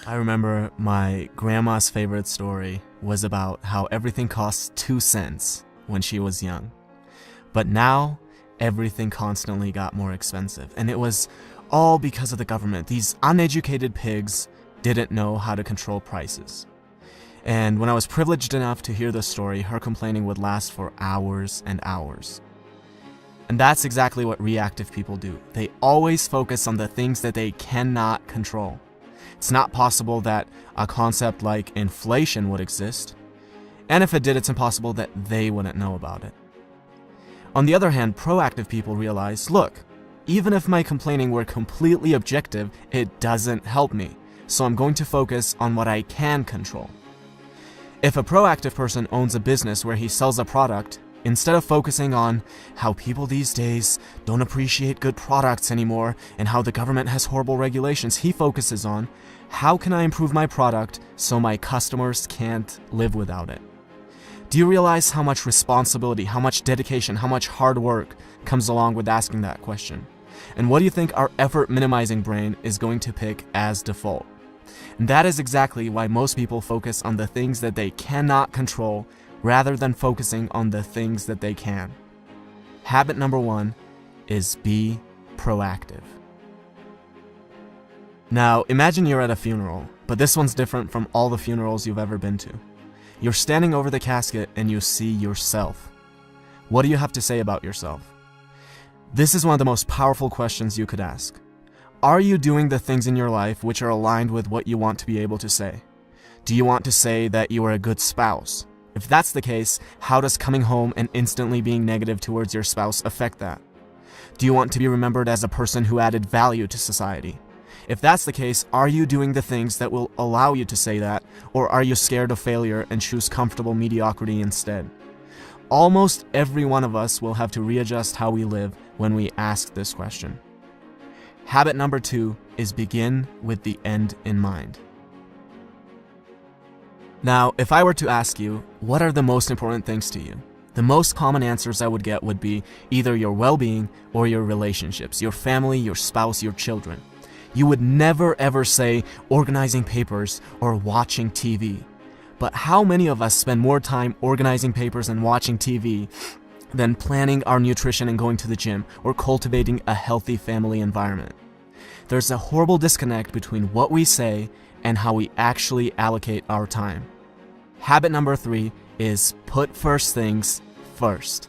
I remember my grandma's favorite story was about how everything cost 2 cents when she was young. But now, everything constantly got more expensive. And it was all because of the government. These uneducated pigs didn't know how to control prices. And when I was privileged enough to hear this story, her complaining would last for hours and hours. And that's exactly what reactive people do. They always focus on the things that they cannot control. It's not possible that a concept like inflation would exist, and if it did, it's impossible that they wouldn't know about it. On the other hand, proactive people realize, look, even if my complaining were completely objective, it doesn't help me, so I'm going to focus on what I can control. If a proactive person owns a business where he sells a product, instead of focusing on how people these days don't appreciate good products anymore and how the government has horrible regulations, he focuses on how can I improve my product so my customers can't live without it. Do you realize how much responsibility, how much dedication, how much hard work comes along with asking that question? And what do you think our effort minimizing brain is going to pick as default? And that is exactly why most people focus on the things that they cannot control rather than focusing on the things that they can. Habit number 1 is be proactive. Now, imagine you're at a funeral, but this one's different from all the funerals you've ever been to. You're standing over the casket and you see yourself. What do you have to say about yourself? This is one of the most powerful questions you could ask. Are you doing the things in your life which are aligned with what you want to be able to say? Do you want to say that you are a good spouse? If that's the case, how does coming home and instantly being negative towards your spouse affect that? Do you want to be remembered as a person who added value to society? If that's the case, are you doing the things that will allow you to say that, or are you scared of failure and choose comfortable mediocrity instead? Almost every one of us will have to readjust how we live when we ask this question. Habit number 2 is begin with the end in mind. Now, if I were to ask you, what are the most important things to you? The most common answers I would get would be either your well-being or your relationships, your family, your spouse, your children. You would never ever say organizing papers or watching TV. But how many of us spend more time organizing papers and watching TV than planning our nutrition and going to the gym or cultivating a healthy family environment? There's a horrible disconnect between what we say and how we actually allocate our time. Habit number 3 is put first things first.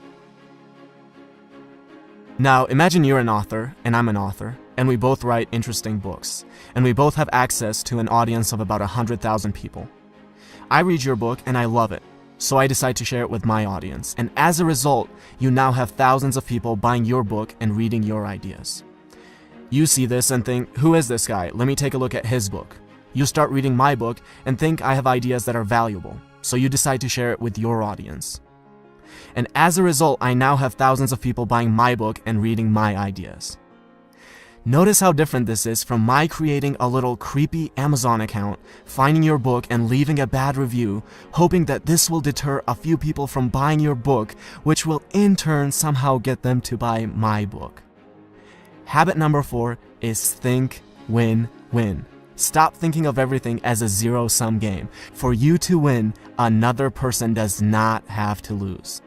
Now, imagine you're an author and I'm an author, and we both write interesting books, and we both have access to an audience of about 100,000 people. I read your book and I love it, so I decide to share it with my audience, and as a result, you now have thousands of people buying your book and reading your ideas. You see this and think, who is this guy? Let me take a look at his book. You start reading my book and think I have ideas that are valuable, so you decide to share it with your audience. And as a result, I now have thousands of people buying my book and reading my ideas. Notice how different this is from my creating a little creepy Amazon account, finding your book and leaving a bad review, hoping that this will deter a few people from buying your book, which will in turn somehow get them to buy my book. Habit number 4 is think win-win. Stop thinking of everything as a zero-sum game. For you to win, another person does not have to lose.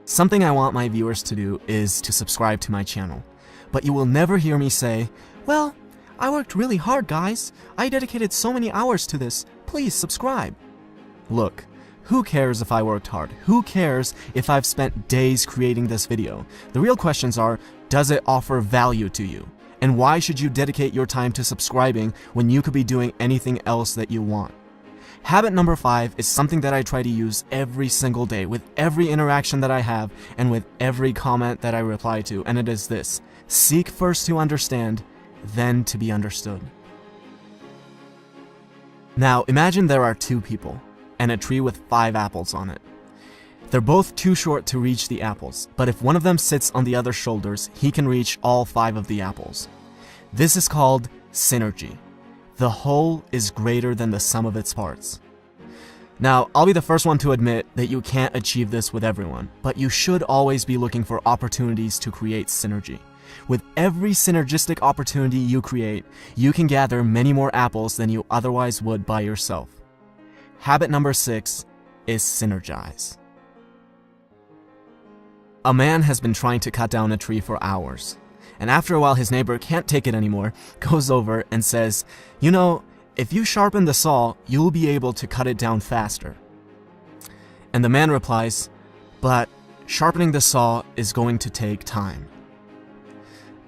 Something I want my viewers to do is to subscribe to my channel. But you will never hear me say, well, I worked really hard, guys. I dedicated so many hours to this. Please subscribe. Look, who cares if I worked hard? Who cares if I've spent days creating this video? The real questions are, does it offer value to you? And why should you dedicate your time to subscribing when you could be doing anything else that you want? Habit number 5 is something that I try to use every single day with every interaction that I have and with every comment that I reply to, and it is this: seek first to understand, then to be understood. Now, imagine there are 2 people and a tree with 5 apples on it. They're both too short to reach the apples, but if one of them sits on the other's shoulders, he can reach all 5 of the apples. This is called synergy. The whole is greater than the sum of its parts. Now, I'll be the first one to admit that you can't achieve this with everyone, but you should always be looking for opportunities to create synergy. With every synergistic opportunity you create, you can gather many more apples than you otherwise would by yourself. Habit number 6 is synergize. A man has been trying to cut down a tree for hours, and after a while his neighbor can't take it anymore, goes over and says, "You know, if you sharpen the saw, you'll be able to cut it down faster." And the man replies, "But sharpening the saw is going to take time."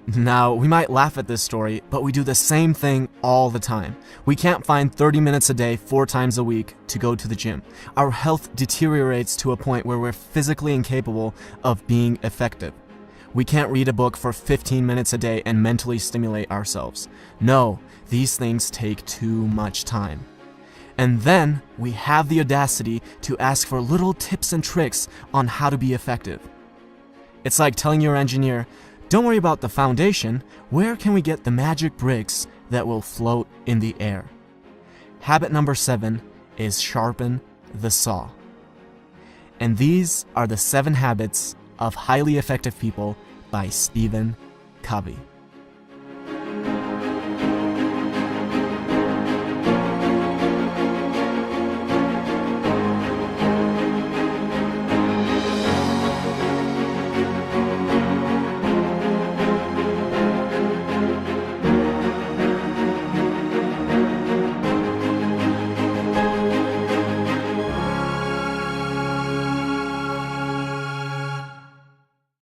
Now, we might laugh at this story, but we do the same thing all the time. We can't find 30 minutes a day, 4 times a week, to go to the gym. Our health deteriorates to a point where we're physically incapable of being effective. We can't read a book for 15 minutes a day and mentally stimulate ourselves. No, these things take too much time. And then we have the audacity to ask for little tips and tricks on how to be effective. It's like telling your engineer, "Don't worry about the foundation, where can we get the magic bricks that will float in the air?" Habit number 7 is sharpen the saw. And these are the 7 habits of highly effective people by Stephen Covey.